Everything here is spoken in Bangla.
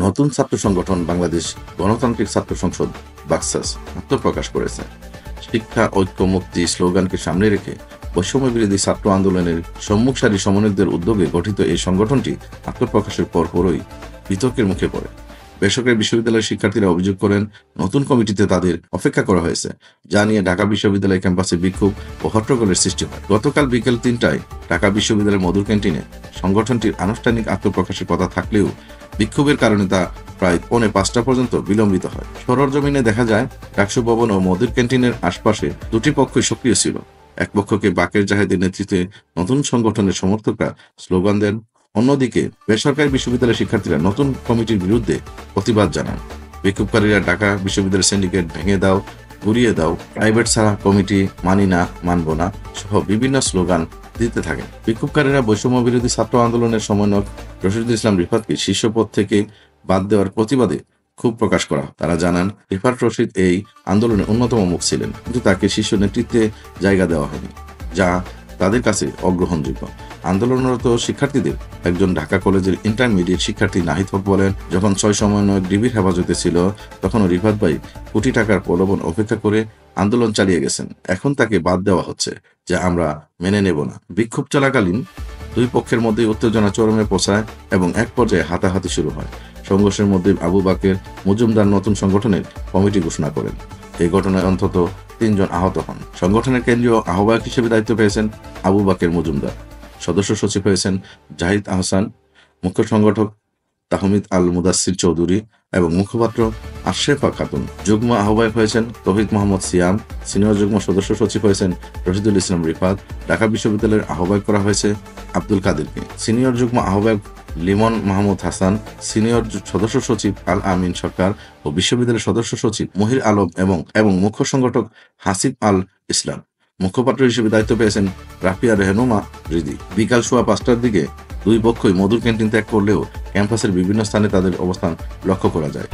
নতুন ছাত্র সংগঠন বাংলাদেশ গণতান্ত্রিক ছাত্র সংসদ বাকসাস আত্মপ্রকাশ করেছে। শিক্ষা, ঐক্য, মুক্তি স্লোগানকে সামনে রেখে বৈষম্য বিরোধী ছাত্র আন্দোলনের সম্মুখ সারি সমন্বয়কদের উদ্যোগে গঠিত এই সংগঠনটি আত্মপ্রকাশের পরপরই বিতর্কের মুখে পড়ে। বেসরকারি বিশ্ববিদ্যালয়ের শিক্ষার্থীরা অভিযোগ করেন, নতুন কমিটিতে তাদের অপেক্ষা করা হয়েছে, যা নিয়ে ঢাকা বিশ্ববিদ্যালয় ক্যাম্পাসে বিক্ষোভ ও হট্টগোলের সৃষ্টি হয়। গতকাল বিকেল 3টায় ঢাকা বিশ্ববিদ্যালয়ের মধুর ক্যান্টিনে সংগঠনটির আনুষ্ঠানিক আত্মপ্রকাশের কথা থাকলেও বিক্ষোভের কারণে তা প্রায় 4:45 পর্যন্ত বিলম্বিত হয়। সরজমিনে দেখা যায়, ডাকসু ভবন ও মধুর ক্যান্টিনের আশপাশে দুটি পক্ষই সক্রিয় ছিল। এক পক্ষকে বাকের জাহেদের নেতৃত্বে নতুন সংগঠনের সমর্থকরা স্লোগান দেন, অন্যদিকে বেসরকারি বিশ্ববিদ্যালয়ের শিক্ষার্থীরা নতুন কমিটির বিরুদ্ধে প্রতিবাদ জানান। বিক্ষোভকারীরা ঢাকা বিশ্ববিদ্যালয়ের সিন্ডিকেট ভেঙে দাও, ঘুরিয়ে দাও, প্রাইভেট ছাড়া কমিটি মানি না, মানব না সহ বিভিন্ন স্লোগান দিতে থাকেন। বিক্ষোভকারীরা বৈষম্য বিরোধী ছাত্র আন্দোলনের সমন্বয়ক রশিদুল ইসলাম রিফাতকে শীর্ষ পদ থেকে বাদ দেওয়ার প্রতিবাদে ক্ষোভ প্রকাশ করা। তারা জানান, রিফাত রশিদ এই আন্দোলনের অন্যতম মুখ ছিলেন, কিন্তু তাকে শীর্ষ নেতৃত্বে জায়গা দেওয়া হয়নি, যা তাদের কাছে অগ্রহণযোগ্য। আন্দোলনরত শিক্ষার্থীদের একজন ঢাকা কলেজের ইন্টারমিডিয়েট শিক্ষার্থী নাহিদ হক বলেন, যখন 6 সমন্বয়ক ডিবির হেফাজতে ছিল, তখনও রিফাত ভাই কোটি টাকার প্রলোভন উপেক্ষা করে আন্দোলন চালিয়ে গেছেন। এখন তাকে বাদ দেওয়া হচ্ছে, যা আমরা মেনে নেব না। বিক্ষোভ চলাকালীন দুই পক্ষের মধ্যে উত্তেজনা চরমে পৌঁছায় এবং এক পর্যায়ে হাতাহাতি শুরু হয়। সংঘর্ষের মধ্যে আবু বাকের মজুমদার নতুন সংগঠনের কমিটি ঘোষণা করেন। এই ঘটনায় অন্তত 3 জন আহত হন। সংগঠনের কেন্দ্রীয় আহ্বায়ক হিসেবে দায়িত্ব পেয়েছেন আবু বাকের মজুমদার, সদস্য সচিব হয়েছেন জাহিদ আহসান, মুখ্য সংগঠক তাহমিদ আল মুদাসির চৌধুরী এবং মুখপাত্র আশরেফা খাতুন। যুগ্ম আহ্বায়ক হয়েছেন তৌহিদ মোহাম্মদ সিয়াম, সিনিয়র যুগ্ম সদস্য সচিব হয়েছেন রশিদুল ইসলাম রিফাত। ঢাকা বিশ্ববিদ্যালয়ের আহ্বায়ক করা হয়েছে আব্দুল কাদেরকে, সিনিয়র যুগ্ম আহ্বায়ক লিমন মাহমুদ হাসান, সিনিয়র সদস্য সচিব আল আমিন সরকার ও বিশ্ববিদ্যালয়ের সদস্য সচিব মহির আলম এবং মুখ্য সংগঠক হাসিব আল ইসলাম। মুখপাত্র হিসেবে দায়িত্ব পেয়েছেন রাফিয়া রেহনুমা রিদি। বিকাল 5:15টার দিকে দুই পক্ষই মধুর ক্যান্টিন ত্যাগ করলেও ক্যাম্পাসের বিভিন্ন স্থানে তাদের অবস্থান লক্ষ্য করা যায়।